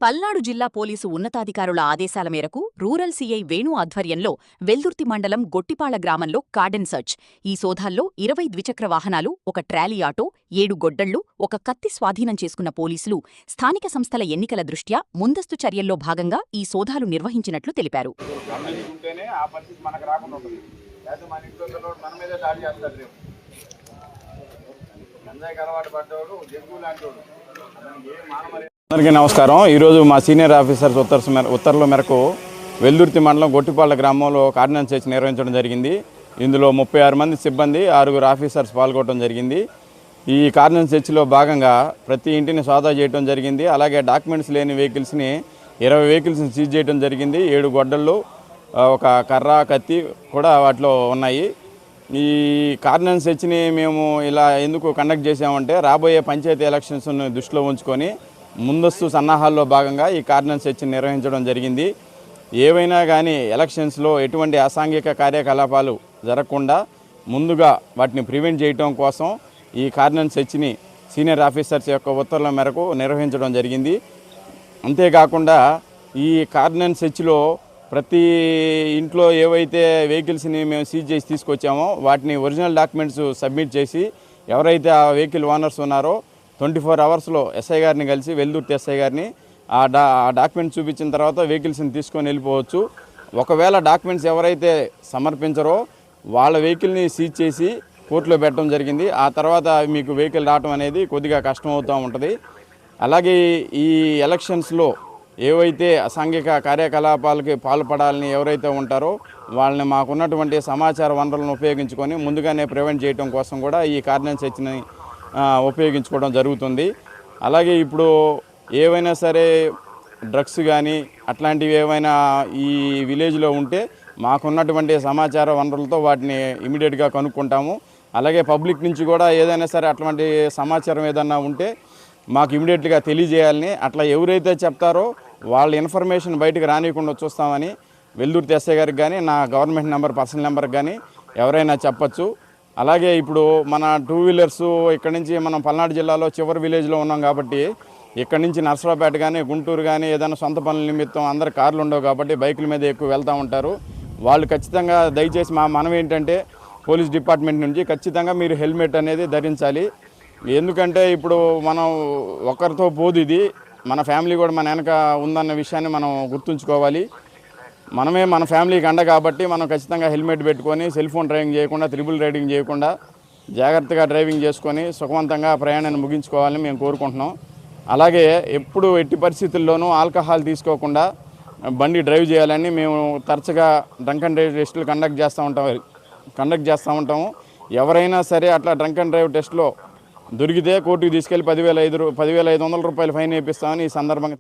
పల్నాడు జిల్లా పోలీసు ఉన్నతాధికారుల ఆదేశాల మేరకు రూరల్ సీఐ వేణు ఆధ్వర్యంలో వెల్దుర్తి మండలం గొట్టిపాళ్ల గ్రామంలో కార్డన్ సర్చ్. ఈ సోదాల్లో 20 ద్విచక్ర వాహనాలు, ఒక ట్రాలీ ఆటో, 7 గొడ్డళ్లు, ఒక కత్తి స్వాధీనం చేసుకున్న పోలీసులు స్థానిక సంస్థల ఎన్నికల దృష్ట్యా ముందస్తు చర్యల్లో భాగంగా ఈ సోదాలు నిర్వహించినట్లు తెలిపారు. అందరికీ నమస్కారం. ఈరోజు మా సీనియర్ ఆఫీసర్స్ ఉత్తర్వుల మేరకు వెల్దుర్తి మండలం గొట్టిపాళ్ల గ్రామంలో కార్డినెన్స్ చర్చ నిర్వహించడం జరిగింది. ఇందులో 36 మంది సిబ్బంది, 6 ఆఫీసర్స్ పాల్గొనడం జరిగింది. ఈ కార్డినెన్స్ చర్చలో భాగంగా ప్రతి ఇంటిని సోదా చేయడం జరిగింది. అలాగే డాక్యుమెంట్స్ లేని వెహికల్స్ని 20 వెహికల్స్ని సీజ్ చేయడం జరిగింది. 7 గొడ్డళ్ళు, ఒక కర్ర, కత్తి కూడా వాటిలో ఉన్నాయి. ఈ కార్డినెన్స్ చర్చని మేము ఇలా ఎందుకు కండక్ట్ చేసామంటే రాబోయే పంచాయతీ ఎలక్షన్స్ను దృష్టిలో ఉంచుకొని ముందస్తు సన్నాహాల్లో భాగంగా ఈ కార్డినెన్స్ చర్చని నిర్వహించడం జరిగింది. ఏవైనా కానీ ఎలక్షన్స్లో ఎటువంటి అసాంఘిక కార్యకలాపాలు జరగకుండా ముందుగా వాటిని ప్రివెంట్ చేయడం కోసం ఈ కార్డినెన్స్ చర్చని సీనియర్ ఆఫీసర్స్ యొక్క ఉత్తర్వుల మేరకు నిర్వహించడం జరిగింది. అంతేకాకుండా ఈ కార్డినెన్స్ చర్చలో ప్రతి ఇంట్లో ఏవైతే వెహికల్స్ని మేము సీజ్ చేసి తీసుకొచ్చామో వాటిని ఒరిజినల్ డాక్యుమెంట్స్ సబ్మిట్ చేసి ఎవరైతే ఆ వెహికల్ ఓనర్స్ ఉన్నారో 24 అవర్స్లో ఎస్ఐ గారిని కలిసి, వెల్దుర్తి ఎస్ఐ గారిని ఆ డాక్యుమెంట్స్ చూపించిన తర్వాత వెహికల్స్ని తీసుకొని వెళ్ళిపోవచ్చు. ఒకవేళ డాక్యుమెంట్స్ ఎవరైతే సమర్పించరో వాళ్ళ వెహికల్ని సీజ్ చేసి కోర్టులో పెట్టడం జరిగింది. ఆ తర్వాత మీకు వెహికల్ రావడం అనేది కొద్దిగా కష్టం అవుతూ ఉంటుంది. అలాగే ఈ ఎలక్షన్స్లో ఏవైతే అసాంఘిక కార్యకలాపాలకి పాల్పడాలని ఎవరైతే ఉంటారో వాళ్ళని మాకున్నటువంటి సమాచార వనరులను ఉపయోగించుకొని ముందుగానే ప్రివెంట్ చేయడం కోసం కూడా ఈ కార్డినెన్స్ చర్చని ఉపయోగించుకోవడం జరుగుతుంది. అలాగే ఇప్పుడు ఏవైనా సరే డ్రగ్స్ కానీ అట్లాంటివి ఏవైనా ఈ విలేజ్లో ఉంటే మాకున్నటువంటి సమాచార వనరులతో వాటిని ఇమీడియట్గా కనుక్కుంటాము. అలాగే పబ్లిక్ నుంచి కూడా ఏదైనా సరే అట్లాంటి సమాచారం ఏదన్నా ఉంటే మాకు ఇమీడియట్గా తెలియజేయాలని, అట్లా ఎవరైతే చెప్తారో వాళ్ళ ఇన్ఫర్మేషన్ బయటకు రానియకుండా చూస్తామని వెల్దుర్తి ఎస్ఐ గారికి కానీ, నా గవర్నమెంట్ నెంబర్, పర్సనల్ నెంబర్కి కానీ ఎవరైనా చెప్పచ్చు. అలాగే ఇప్పుడు మన 2 వీలర్స్ ఇక్కడ నుంచి మనం పల్నాడు జిల్లాలో చివరి విలేజ్లో ఉన్నాం కాబట్టి ఇక్కడ నుంచి నర్సరావుపేట కానీ, గుంటూరు కానీ ఏదైనా సొంత పనుల నిమిత్తం అందరు కార్లు ఉండవు కాబట్టి బైకుల మీద ఎక్కువ వెళ్తూ ఉంటారు. వాళ్ళు ఖచ్చితంగా దయచేసి మనం ఏంటంటే పోలీస్ డిపార్ట్మెంట్ నుంచి ఖచ్చితంగా మీరు హెల్మెట్ అనేది ధరించాలి. ఎందుకంటే ఇప్పుడు మనం ఒకరితో పోదు, ఇది మన ఫ్యామిలీ కూడా మన వెనక ఉందన్న విషయాన్ని మనం గుర్తుంచుకోవాలి. మనమే మన ఫ్యామిలీకి అండ కాబట్టి మనం ఖచ్చితంగా హెల్మెట్ పెట్టుకొని సెల్ ఫోన్ డ్రైవింగ్ చేయకుండా, త్రిబుల్ రైడింగ్ చేయకుండా జాగ్రత్తగా డ్రైవింగ్ చేసుకొని సుఖవంతంగా ప్రయాణాన్ని ముగించుకోవాలని మేము కోరుకుంటున్నాం. అలాగే ఎప్పుడు ఎట్టి పరిస్థితుల్లోనూ ఆల్కహాల్ తీసుకోకుండా బండి డ్రైవ్ చేయాలని మేము తరచుగా డ్రంక్ అండ్ డ్రైవ్ టెస్టులు కండక్ట్ చేస్తూ ఉంటాము. ఎవరైనా సరే అట్లా డ్రంక్ అండ్ డ్రైవ్ టెస్ట్లో దొరికితే కోర్టుకు తీసుకెళ్లి 10,500 రూపాయలు ఫైన్ వేపిస్తామని ఈ సందర్భంగా